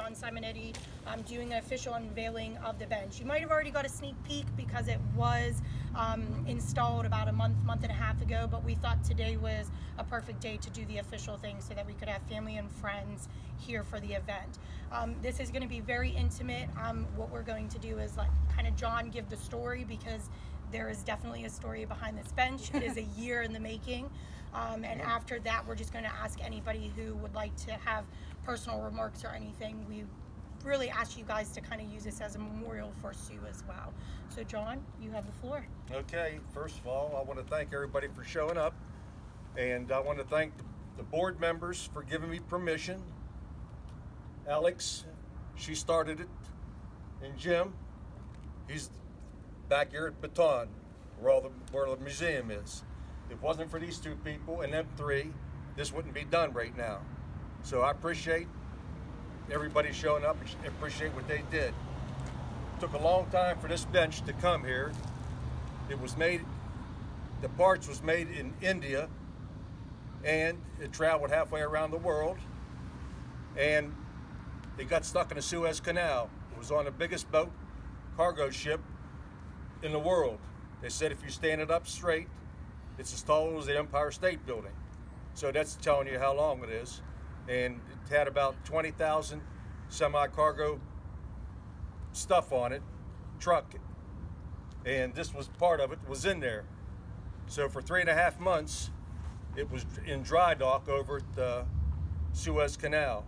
John Simonetti, doing an official unveiling of the bench. You might have already got a sneak peek because it was installed about a month and a half ago, but we thought today was a perfect day to do the official thing so that we could have family and friends here for the event. This is going to be very intimate. What we're going to do is kind of John give the story, because there is definitely a story behind this bench. It is a year in the making. And after that, we're just going to ask anybody who would like to have personal remarks or anything. We really ask you guys to kind of use this as a memorial for Sue as well. So John, you have the floor. Okay, first of all, I want to thank everybody for showing up. And I want to thank the board members for giving me permission. Alex, she started it. And Jim, he's back here at Patron, where the museum is. If it wasn't for these two people and them three, this wouldn't be done right now. So I appreciate everybody showing up and appreciate what they did. It took a long time for this bench to come here. It was made, the parts was made in India, and it traveled halfway around the world, and it got stuck in the Suez Canal. It was on the biggest boat, cargo ship in the world. They said if you stand it up straight, it's as tall as the Empire State Building. So that's telling you how long it is. And it had about 20,000 semi-cargo stuff on it, truck. And this was part of it, was in there. So for 3.5 months, it was in dry dock over at the Suez Canal.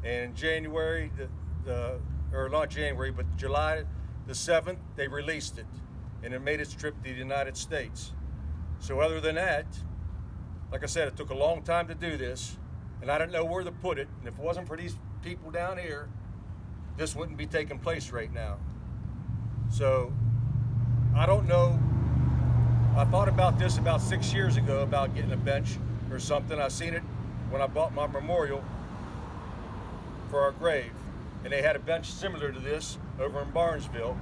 And January, or not January, but July the 7th, they released it. And it made its trip to the United States. So other than that, like I said, it took a long time to do this, and I didn't know where to put it. And if it wasn't for these people down here, this wouldn't be taking place right now. So I don't know. I thought about this about 6 years ago, about getting a bench or something. I seen it when I bought my memorial for our grave, and they had a bench similar to this over in Barnesville.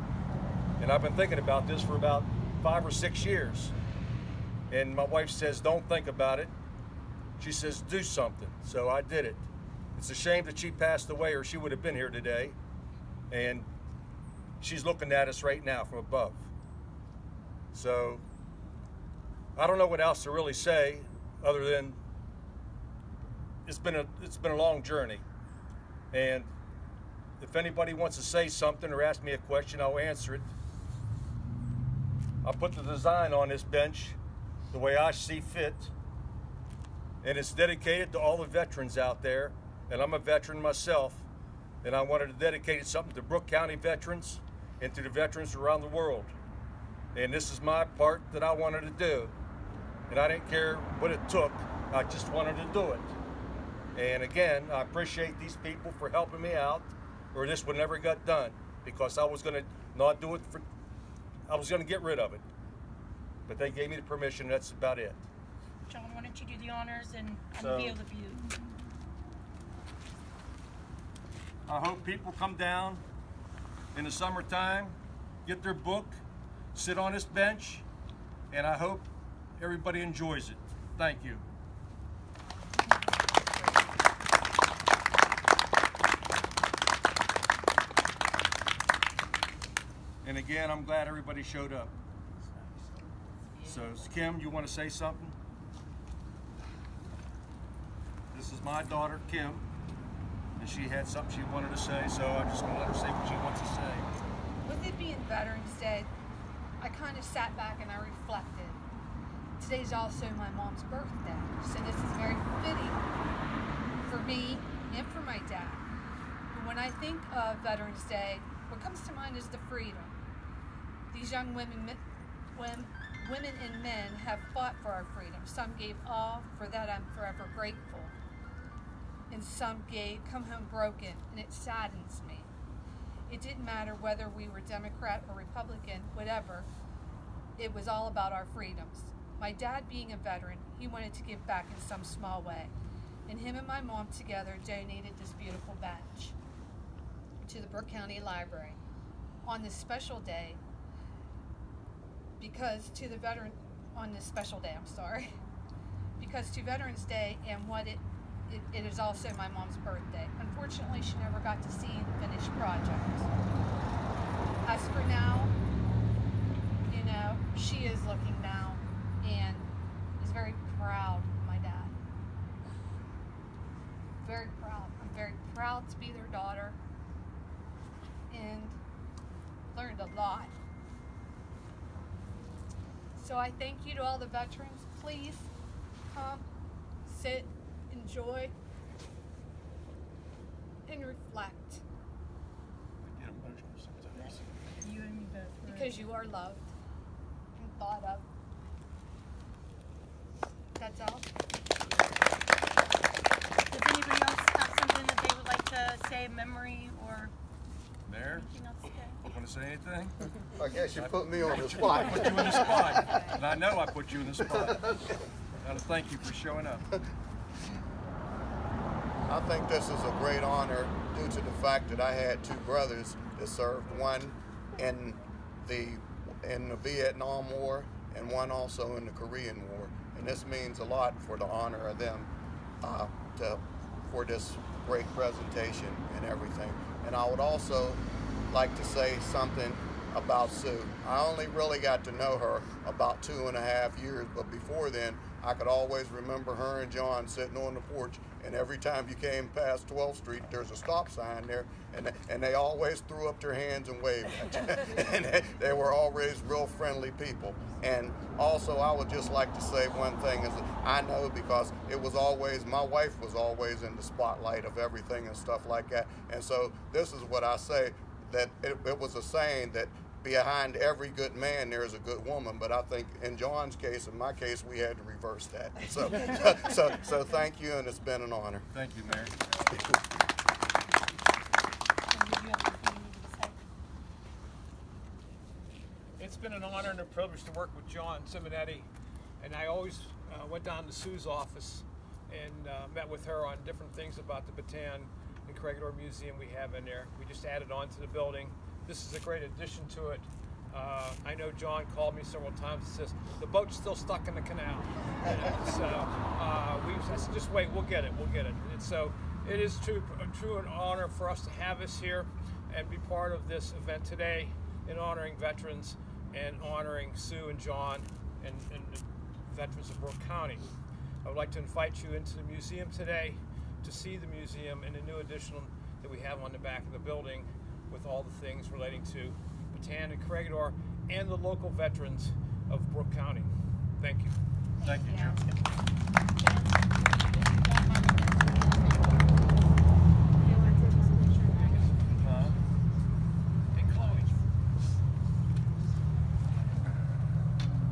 And I've been thinking about this for about 5 or 6 years. And my wife says, don't think about it. She says, do something. So I did it. It's a shame that she passed away, or she would have been here today. And she's looking at us right now from above. So I don't know what else to really say other than it's been a long journey. And if anybody wants to say something or ask me a question, I'll answer it. I put the design on this bench the way I see fit, and it's dedicated to all the veterans out there, and I'm a veteran myself, and I wanted to dedicate something to Brooke County veterans and to the veterans around the world. And this is my part that I wanted to do, and I didn't care what it took. I just wanted to do it. And again, I appreciate these people for helping me out, or this would never got done, because I was going to not do it I was going to get rid of it. But they gave me the permission, that's about it. John, why don't you do the honors and unveil the view? I hope people come down in the summertime, get their book, sit on this bench, and I hope everybody enjoys it. Thank you. And again, I'm glad everybody showed up. So, Kim, you want to say something? This is my daughter, Kim, and she had something she wanted to say, so I'm just going to let her say what she wants to say. With it being Veterans Day, I kind of sat back and I reflected. Today's also my mom's birthday, so this is very fitting for me and for my dad. But when I think of Veterans Day, what comes to mind is the freedom. These young women and men have fought for our freedom. Some gave all. For that I'm forever grateful. And some come home broken, and it saddens me. It didn't matter whether we were Democrat or Republican, whatever. It was all about our freedoms. My dad, being a veteran, he wanted to give back in some small way. And him and my mom together donated this beautiful bench to the Brooke County Library on this special day, because to Veterans Day and what it it is also my mom's birthday. Unfortunately, she never got to see the finished project. As for now, you know, she is looking now and is very proud of my dad. Very proud. I'm very proud to be their daughter and learned a lot. So I thank you to all the veterans. Please come, sit, enjoy, and reflect. Get emotional sometimes. You and me both. Because you are loved and thought of. That's all. Does anybody else have something that they would like to say, memory or Mayor, anything else to say? want to say anything? I guess you put me on the spot. Put you in the spot, and I know I put you in the spot. Gotta thank you for showing up. I think this is a great honor due to the fact that I had two brothers that served, one in the Vietnam War and one also in the Korean War. And this means a lot for the honor of them for this great presentation and everything. And I would also like to say something about Sue. I only really got to know her about 2.5 years, but before then, I could always remember her and John sitting on the porch, and every time you came past 12th Street, there's a stop sign there, and they always threw up their hands and waved at you. And they were always real friendly people. And also, I would just like to say one thing is that I know because it was always, my wife was always in the spotlight of everything and stuff like that. And so this is what I say, that it was a saying that behind every good man there is a good woman, but I think in John's case, in my case, we had to reverse that. So thank you, and it's been an honor. Thank you, Mayor. Did you have anything you needed to say? It's been an honor and a privilege to work with John Simonetti, and I always went down to Sue's office and met with her on different things about the Bataan and Corregidor Museum we have in there. We just added on to the building. This is a great addition to it. I know John called me several times and says, the boat's still stuck in the canal. So I said, just wait, we'll get it. And so it is true an honor for us to have us here and be part of this event today in honoring veterans and honoring Sue and John and the veterans of Brooke County. I would like to invite you into the museum today to see the museum and the new addition that we have on the back of the building with all the things relating to Bataan and Corregidor and the local veterans of Brooke County. Thank you. Thank you, Jim. Jen?